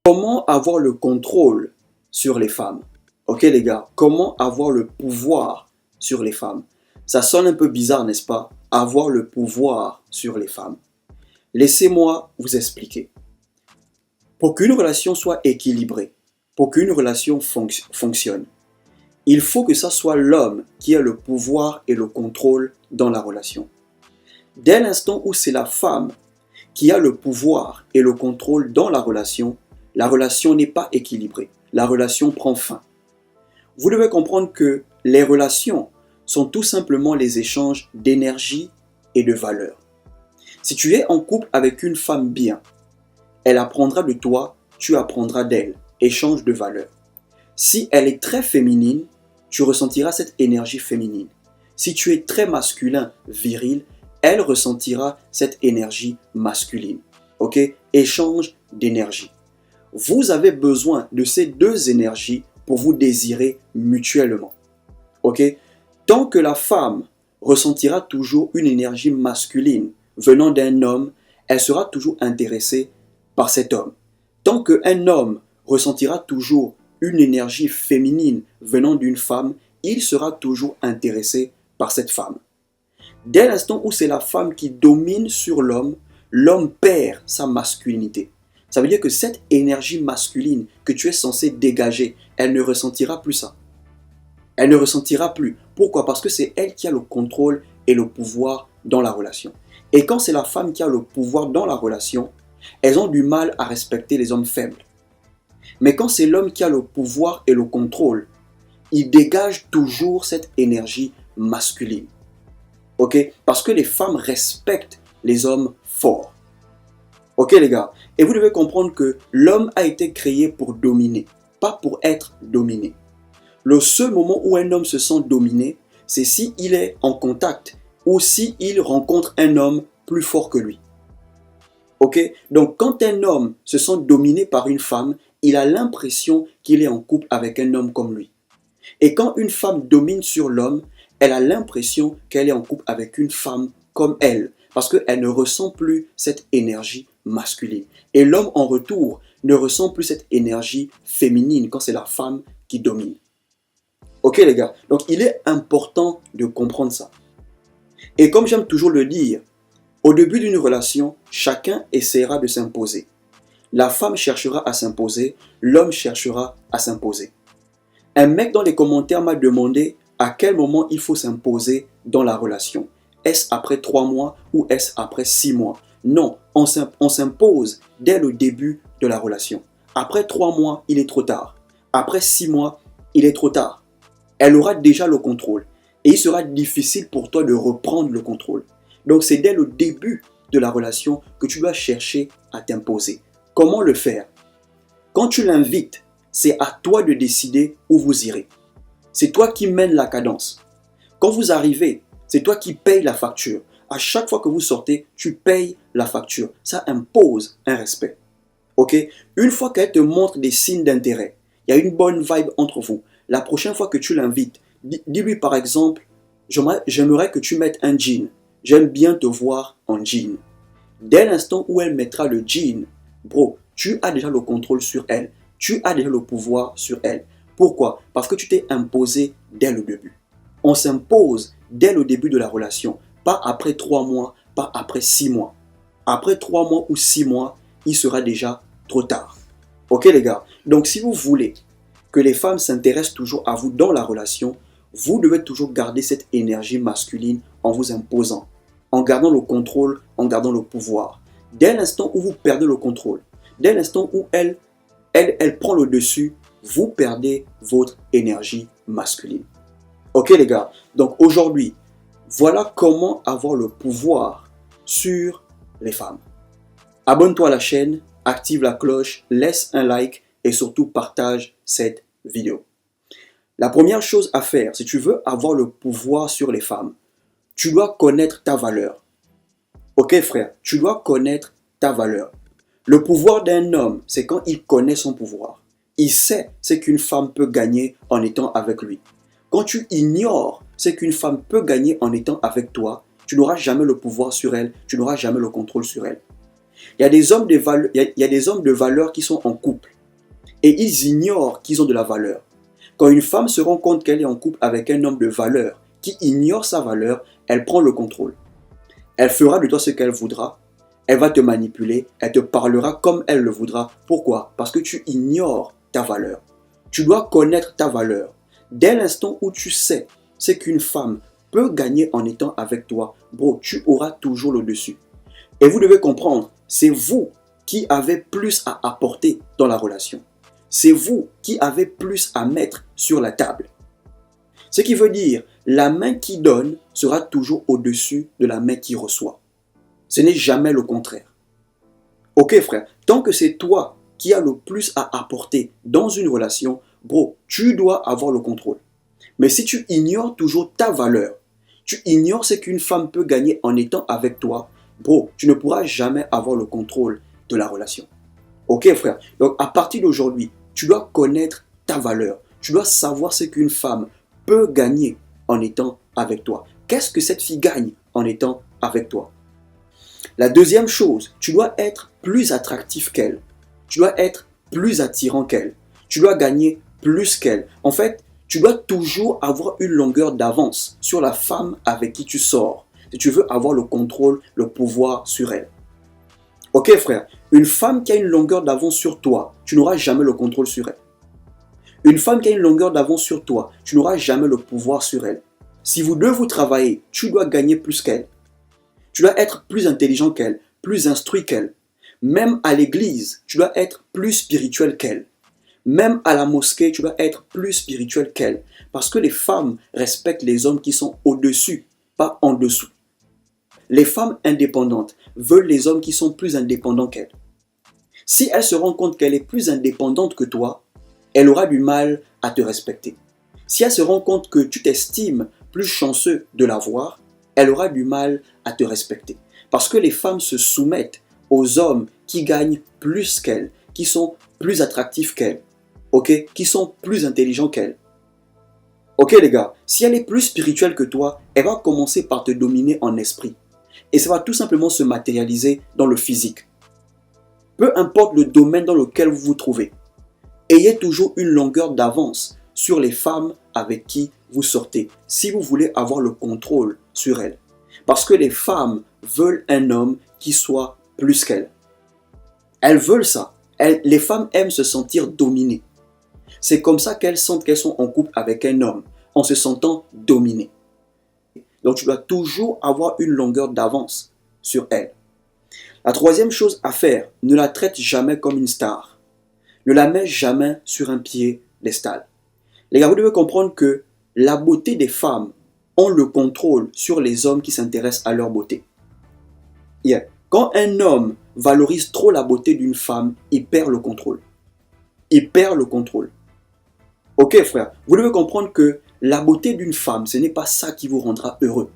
Comment avoir le contrôle sur les femmes? Ok les gars, comment avoir le pouvoir sur les femmes? Ça sonne un peu bizarre, n'est-ce pas? Avoir le pouvoir sur les femmes. Laissez-moi vous expliquer. Pour qu'une relation soit équilibrée, pour qu'une relation fonctionne, il faut que ça soit l'homme qui ait le pouvoir et le contrôle dans la relation. Dès l'instant où c'est la femme qui a le pouvoir et le contrôle dans la relation n'est pas équilibrée. La relation prend fin. Vous devez comprendre que les relations sont tout simplement les échanges d'énergie et de valeur. Si tu es en couple avec une femme bien, elle apprendra de toi, tu apprendras d'elle. Échange de valeur. Si elle est très féminine, tu ressentiras cette énergie féminine. Si tu es très masculin, viril, elle ressentira cette énergie masculine. Ok? Échange d'énergie. Vous avez besoin de ces deux énergies pour vous désirer mutuellement. Ok? Tant que la femme ressentira toujours une énergie masculine venant d'un homme, elle sera toujours intéressée par cet homme. Tant qu'un homme ressentira toujours une énergie féminine venant d'une femme, il sera toujours intéressé par cette femme. Dès l'instant où c'est la femme qui domine sur l'homme, l'homme perd sa masculinité. Ça veut dire que cette énergie masculine que tu es censé dégager, elle ne ressentira plus ça. Elle ne ressentira plus. Pourquoi? Parce que c'est elle qui a le contrôle et le pouvoir dans la relation. Et quand c'est la femme qui a le pouvoir dans la relation, elles ont du mal à respecter les hommes faibles. Mais quand c'est l'homme qui a le pouvoir et le contrôle, il dégage toujours cette énergie masculine. Ok? Parce que les femmes respectent les hommes forts. Ok les gars? Et vous devez comprendre que l'homme a été créé pour dominer, pas pour être dominé. Le seul moment où un homme se sent dominé, c'est s'il est en contact ou s'il rencontre un homme plus fort que lui. Ok? Donc quand un homme se sent dominé par une femme, il a l'impression qu'il est en couple avec un homme comme lui. Et quand une femme domine sur l'homme, elle a l'impression qu'elle est en couple avec une femme comme elle, parce qu'elle ne ressent plus cette énergie masculine. Et l'homme en retour ne ressent plus cette énergie féminine quand c'est la femme qui domine. Ok les gars? Donc il est important de comprendre ça. Et comme j'aime toujours le dire, au début d'une relation, chacun essaiera de s'imposer. La femme cherchera à s'imposer, l'homme cherchera à s'imposer. Un mec dans les commentaires m'a demandé à quel moment il faut s'imposer dans la relation. Est-ce après 3 mois ou est-ce après 6 mois? Non, on s'impose dès le début de la relation. Après 3 mois, il est trop tard. Après 6 mois, il est trop tard. Elle aura déjà le contrôle. Et il sera difficile pour toi de reprendre le contrôle. Donc c'est dès le début de la relation que tu dois chercher à t'imposer. Comment le faire? Quand tu l'invites, c'est à toi de décider où vous irez. C'est toi qui mènes la cadence. Quand vous arrivez, c'est toi qui payes la facture. À chaque fois que vous sortez, tu payes la facture. Ça impose un respect. Ok? Une fois qu'elle te montre des signes d'intérêt, il y a une bonne vibe entre vous. La prochaine fois que tu l'invites, dis-lui par exemple, j'aimerais que tu mettes un jean. J'aime bien te voir en jean. Dès l'instant où elle mettra le jean, bro, tu as déjà le contrôle sur elle. Tu as déjà le pouvoir sur elle. Pourquoi? Parce que tu t'es imposé dès le début. On s'impose dès le début de la relation. Pas après 3 mois, pas après 6 mois. Après 3 mois ou 6 mois, il sera déjà trop tard. Ok les gars? Donc si vous voulez que les femmes s'intéressent toujours à vous dans la relation, vous devez toujours garder cette énergie masculine en vous imposant, en gardant le contrôle, en gardant le pouvoir. Dès l'instant où vous perdez le contrôle, dès l'instant où elle prend le dessus, vous perdez votre énergie masculine. Ok les gars? Donc aujourd'hui, voilà comment avoir le pouvoir sur les femmes. Abonne-toi à la chaîne, active la cloche, laisse un like et surtout partage cette vidéo. La première chose à faire, si tu veux avoir le pouvoir sur les femmes, tu dois connaître ta valeur. Ok frère, tu dois connaître ta valeur. Le pouvoir d'un homme, c'est quand il connaît son pouvoir. Il sait ce qu'une femme peut gagner en étant avec lui. Quand tu ignores ce qu'une femme peut gagner en étant avec toi, tu n'auras jamais le pouvoir sur elle, tu n'auras jamais le contrôle sur elle. Il y a des hommes il y a des hommes de valeur qui sont en couple et ils ignorent qu'ils ont de la valeur. Quand une femme se rend compte qu'elle est en couple avec un homme de valeur qui ignore sa valeur, elle prend le contrôle. Elle fera de toi ce qu'elle voudra. Elle va te manipuler. Elle te parlera comme elle le voudra. Pourquoi? Parce que tu ignores ta valeur. Tu dois connaître ta valeur. Dès l'instant où tu sais ce qu'une femme peut gagner en étant avec toi, bro, tu auras toujours le dessus. Et vous devez comprendre, c'est vous qui avez plus à apporter dans la relation. C'est vous qui avez plus à mettre sur la table. Ce qui veut dire, la main qui donne sera toujours au-dessus de la main qui reçoit. Ce n'est jamais le contraire. Ok frère, tant que c'est toi qui as le plus à apporter dans une relation, bro, tu dois avoir le contrôle. Mais si tu ignores toujours ta valeur, tu ignores ce qu'une femme peut gagner en étant avec toi, bro, tu ne pourras jamais avoir le contrôle de la relation. Ok frère, donc à partir d'aujourd'hui, tu dois connaître ta valeur. Tu dois savoir ce qu'une femme peut gagner en étant avec toi. Qu'est-ce que cette fille gagne en étant avec toi? La deuxième chose, tu dois être plus attractif qu'elle. Tu dois être plus attirant qu'elle. Tu dois gagner plus qu'elle. En fait, tu dois toujours avoir une longueur d'avance sur la femme avec qui tu sors. Si tu veux avoir le contrôle, le pouvoir sur elle. Ok frère, une femme qui a une longueur d'avance sur toi, tu n'auras jamais le contrôle sur elle. Une femme qui a une longueur d'avance sur toi, tu n'auras jamais le pouvoir sur elle. Si vous deux vous travaillez, tu dois gagner plus qu'elle. Tu dois être plus intelligent qu'elle, plus instruit qu'elle. Même à l'église, tu dois être plus spirituel qu'elle. Même à la mosquée, tu dois être plus spirituel qu'elle. Parce que les femmes respectent les hommes qui sont au-dessus, pas en dessous. Les femmes indépendantes veulent les hommes qui sont plus indépendants qu'elles. Si elle se rend compte qu'elle est plus indépendante que toi, elle aura du mal à te respecter. Si elle se rend compte que tu t'estimes plus chanceux de l'avoir, elle aura du mal à te respecter. Parce que les femmes se soumettent aux hommes qui gagnent plus qu'elles, qui sont plus attractifs qu'elles, ok, qui sont plus intelligents qu'elles. Ok les gars, si elle est plus spirituelle que toi, elle va commencer par te dominer en esprit. Et ça va tout simplement se matérialiser dans le physique. Peu importe le domaine dans lequel vous vous trouvez, ayez toujours une longueur d'avance sur les femmes avec qui vous sortez, si vous voulez avoir le contrôle sur elles. Parce que les femmes veulent un homme qui soit plus qu'elles. Elles veulent ça. Les femmes aiment se sentir dominées. C'est comme ça qu'elles sentent qu'elles sont en couple avec un homme, en se sentant dominées. Donc tu dois toujours avoir une longueur d'avance sur elle. La troisième chose à faire, ne la traite jamais comme une star. Ne la mets jamais sur un piédestal. Les gars, vous devez comprendre que la beauté des femmes ont le contrôle sur les hommes qui s'intéressent à leur beauté. Yeah. Quand un homme valorise trop la beauté d'une femme, il perd le contrôle. Il perd le contrôle. Ok frère, vous devez comprendre que la beauté d'une femme, ce n'est pas ça qui vous rendra heureux.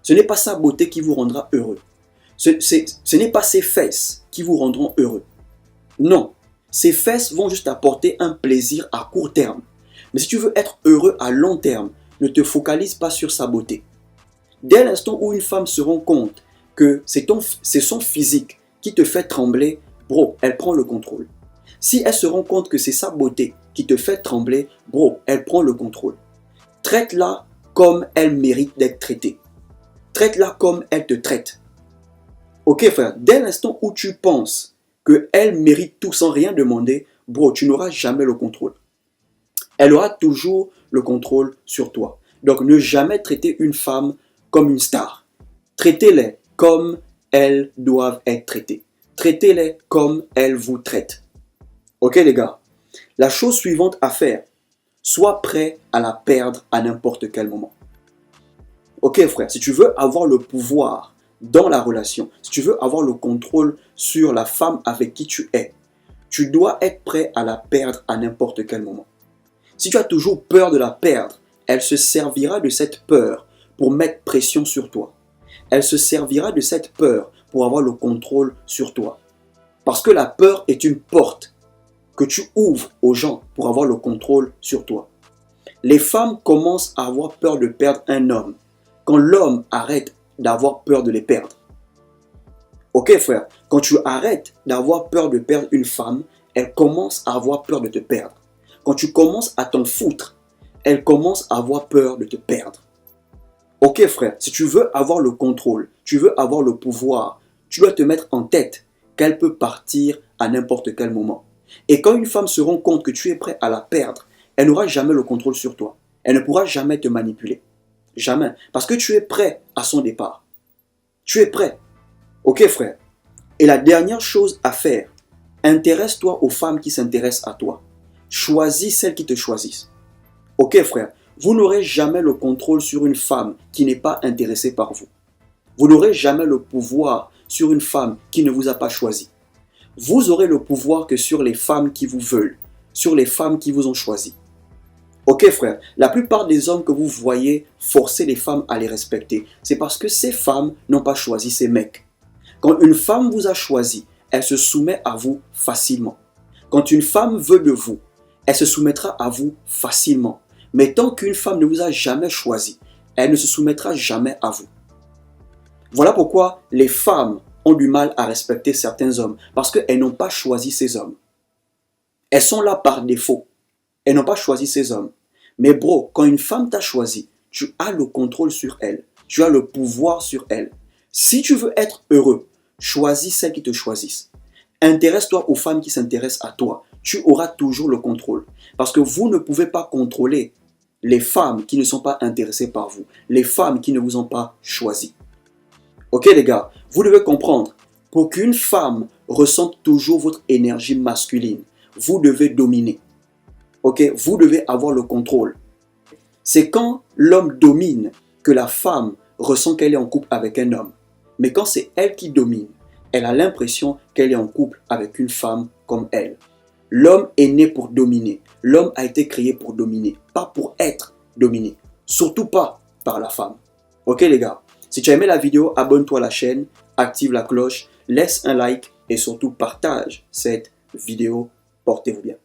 Ce n'est pas sa beauté qui vous rendra heureux. Ce n'est pas ses fesses qui vous rendront heureux. Non, ses fesses vont juste apporter un plaisir à court terme. Mais si tu veux être heureux à long terme, ne te focalise pas sur sa beauté. Dès l'instant où une femme se rend compte que c'est son physique qui te fait trembler, bro, elle prend le contrôle. Si elle se rend compte que c'est sa beauté qui te fait trembler, bro, elle prend le contrôle. Traite-la comme elle mérite d'être traitée. Traite-la comme elle te traite. Ok frère, dès l'instant où tu penses qu'elle mérite tout sans rien demander, bro, tu n'auras jamais le contrôle. Elle aura toujours le contrôle sur toi. Donc ne jamais traiter une femme comme une star. Traitez-les comme elles doivent être traitées. Traitez-les comme elles vous traitent. Ok les gars, la chose suivante à faire, sois prêt à la perdre à n'importe quel moment. Ok frère, si tu veux avoir le pouvoir dans la relation, si tu veux avoir le contrôle sur la femme avec qui tu es, tu dois être prêt à la perdre à n'importe quel moment. Si tu as toujours peur de la perdre, elle se servira de cette peur pour mettre pression sur toi. Elle se servira de cette peur pour avoir le contrôle sur toi. Parce que la peur est une porte que tu ouvres aux gens pour avoir le contrôle sur toi. Les femmes commencent à avoir peur de perdre un homme quand l'homme arrête d'avoir peur de les perdre. Ok frère, quand tu arrêtes d'avoir peur de perdre une femme, elle commence à avoir peur de te perdre. Quand tu commences à t'en foutre, elle commence à avoir peur de te perdre. Ok frère, si tu veux avoir le contrôle, tu veux avoir le pouvoir, tu dois te mettre en tête qu'elle peut partir à n'importe quel moment. Et quand une femme se rend compte que tu es prêt à la perdre, elle n'aura jamais le contrôle sur toi. Elle ne pourra jamais te manipuler. Jamais. Parce que tu es prêt à son départ. Tu es prêt. Ok frère. Et la dernière chose à faire, intéresse-toi aux femmes qui s'intéressent à toi. Choisis celles qui te choisissent. Ok frère, vous n'aurez jamais le contrôle sur une femme qui n'est pas intéressée par vous. Vous n'aurez jamais le pouvoir sur une femme qui ne vous a pas choisi. Vous aurez le pouvoir que sur les femmes qui vous veulent, sur les femmes qui vous ont choisi. Ok frère, la plupart des hommes que vous voyez forcer les femmes à les respecter, c'est parce que ces femmes n'ont pas choisi ces mecs. Quand une femme vous a choisi, elle se soumet à vous facilement. Quand une femme veut de vous, elle se soumettra à vous facilement. Mais tant qu'une femme ne vous a jamais choisi, elle ne se soumettra jamais à vous. Voilà pourquoi les femmes ont du mal à respecter certains hommes, parce qu'elles n'ont pas choisi ces hommes. Elles sont là par défaut. Elles n'ont pas choisi ces hommes. Mais bro, quand une femme t'a choisi, tu as le contrôle sur elle. Tu as le pouvoir sur elle. Si tu veux être heureux, choisis celles qui te choisissent. Intéresse-toi aux femmes qui s'intéressent à toi. Tu auras toujours le contrôle. Parce que vous ne pouvez pas contrôler les femmes qui ne sont pas intéressées par vous. Les femmes qui ne vous ont pas choisi. Ok les gars, vous devez comprendre. Pour qu'une femme ressente toujours votre énergie masculine, vous devez dominer. Ok, vous devez avoir le contrôle. C'est quand l'homme domine que la femme ressent qu'elle est en couple avec un homme. Mais quand c'est elle qui domine, elle a l'impression qu'elle est en couple avec une femme comme elle. L'homme est né pour dominer. L'homme a été créé pour dominer, pas pour être dominé. Surtout pas par la femme. Ok les gars, si tu as aimé la vidéo, abonne-toi à la chaîne, active la cloche, laisse un like et surtout partage cette vidéo. Portez-vous bien.